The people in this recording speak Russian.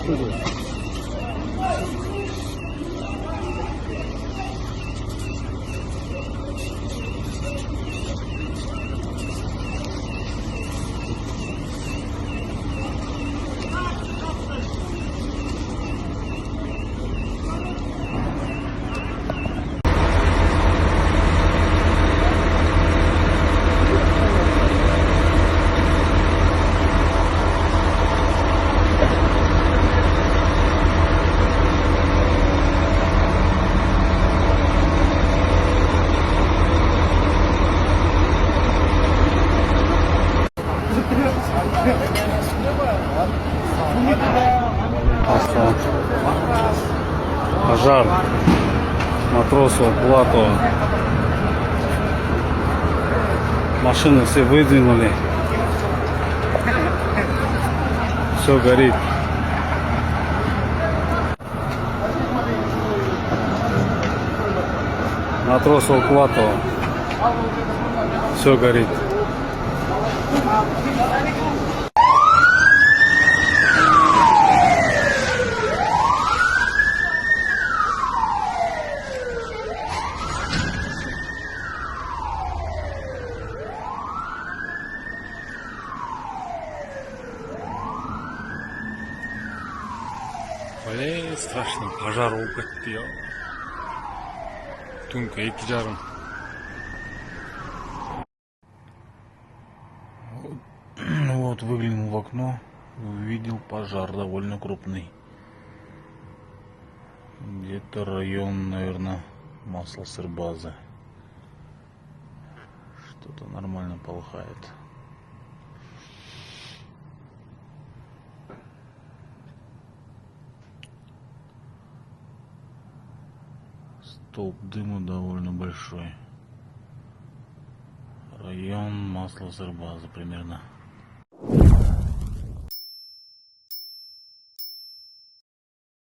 студия. Пожар Матросова, Платова. Машины все выдвинули. Все горит. Матросова, Платова. Все горит. Блин, страшно, пожар укатил. Тунка и жаром. Вот выглянул в окно, увидел пожар довольно крупный. Где-то район, наверное, маслосырбазы. Что-то нормально полыхает. Столб дыма довольно большой. Район маслосырбазы примерно.